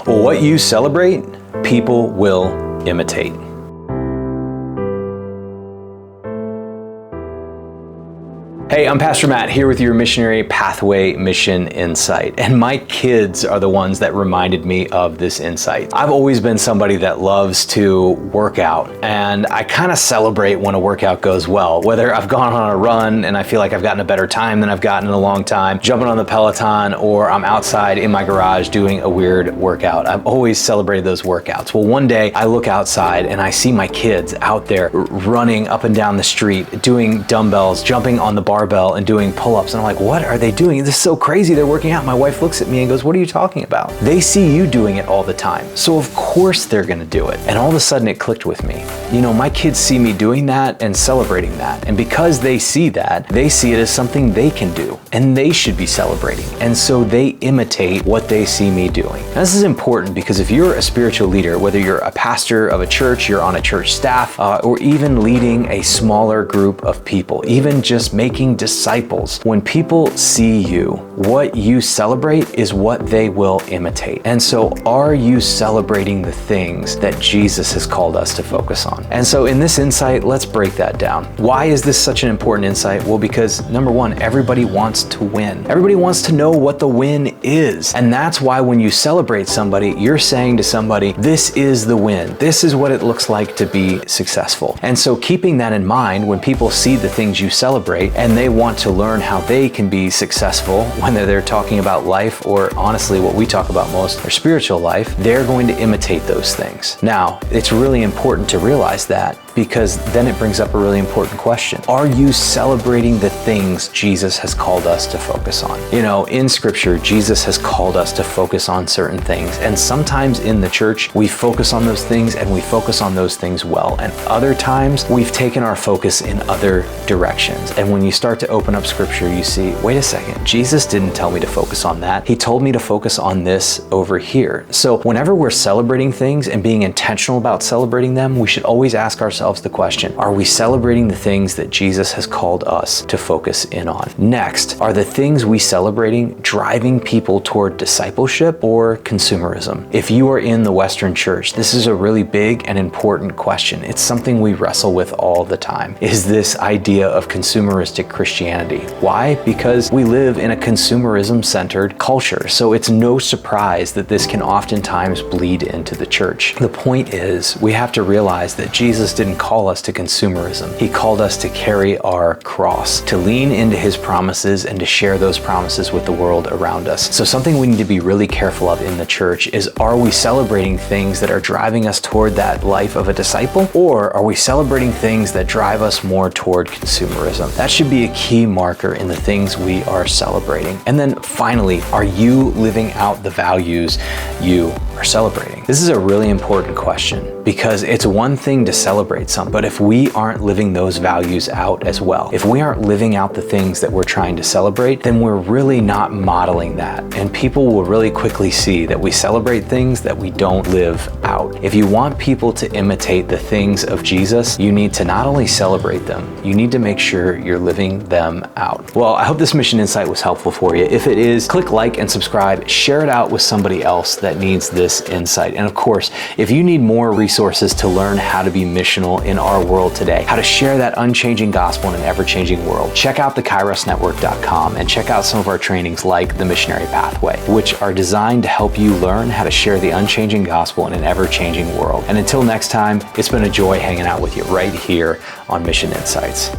What you celebrate, people will imitate. Hey, I'm Pastor Matt here with your Missionary Pathway Mission Insight. And my kids are the ones that reminded me of this insight. I've always been somebody that loves to work out, and I kind of celebrate when a workout goes well. Whether I've gone on a run and I feel like I've gotten a better time than I've gotten in a long time, jumping on the Peloton, or I'm outside in my garage doing a weird workout. I've always celebrated those workouts. Well, one day I look outside and I see my kids out there running up and down the street, doing dumbbells, jumping on the barbell and doing pull-ups, and I'm like, what are they doing? This is so crazy. They're working out. My wife looks at me and goes, what are you talking about? They see you doing it all the time, so of course they're gonna do it. And all of a sudden it clicked with me. You know, my kids see me doing that and celebrating that, and because they see that, they see it as something they can do and they should be celebrating, and so they imitate what they see me doing. Now, this is important because if you're a spiritual leader, whether you're a pastor of a church, you're on a church staff, or even leading a smaller group of people, even just making disciples, when people see you, what you celebrate is what they will imitate. And so are you celebrating the things that Jesus has called us to focus on? And so in this insight, let's break that down. Why is this such an important insight? Well, because number one, everybody wants to win. Everybody wants to know what the win is. And that's why when you celebrate somebody, you're saying to somebody, this is the win. This is what it looks like to be successful. And so keeping that in mind, when people see the things you celebrate and they want to learn how they can be successful, whether they're talking about life or honestly what we talk about most, or spiritual life, they're going to imitate those things. Now, it's really important to realize that, because then it brings up a really important question. Are you celebrating the things Jesus has called us to focus on? You know, in Scripture, Jesus has called us to focus on certain things, and sometimes in the church, we focus on those things and we focus on those things well, and other times we've taken our focus in other directions. And when you start to open up Scripture, you see, wait a second, Jesus didn't tell me to focus on that. He told me to focus on this over here. So whenever we're celebrating things and being intentional about celebrating them, we should always ask ourselves the question, are we celebrating the things that Jesus has called us to focus in on? Next, are the things we celebrating driving people toward discipleship or consumerism? If you are in the Western church, this is a really big and important question. It's something we wrestle with all the time. Is this idea of consumeristic Christianity? Why? Because we live in a consumerism-centered culture, so it's no surprise that this can oftentimes bleed into the church. The point is, we have to realize that Jesus didn't call us to consumerism. He called us to carry our cross, to lean into his promises and to share those promises with the world around us. So something we need to be really careful of in the church is, are we celebrating things that are driving us toward that life of a disciple, or are we celebrating things that drive us more toward consumerism? That should be a key marker in the things we are celebrating. And then finally, are you living out the values you are celebrating? This is a really important question, because it's one thing to celebrate something, but if we aren't living those values out as well, if we aren't living out the things that we're trying to celebrate, then we're really not modeling that. And people will really quickly see that we celebrate things that we don't live out. If you want people to imitate the things of Jesus, you need to not only celebrate them, you need to make sure you're living them out. Well, I hope this mission insight was helpful for you. If it is, click like and subscribe, share it out with somebody else that needs this insight. And of course, if you need more resources to learn how to be missional in our world today, how to share that unchanging gospel in an ever-changing world, check out thekairosnetwork.com and check out some of our trainings like the Missionary Pathway, which are designed to help you learn how to share the unchanging gospel in an ever-changing world. And until next time, it's been a joy hanging out with you right here on Mission Insights.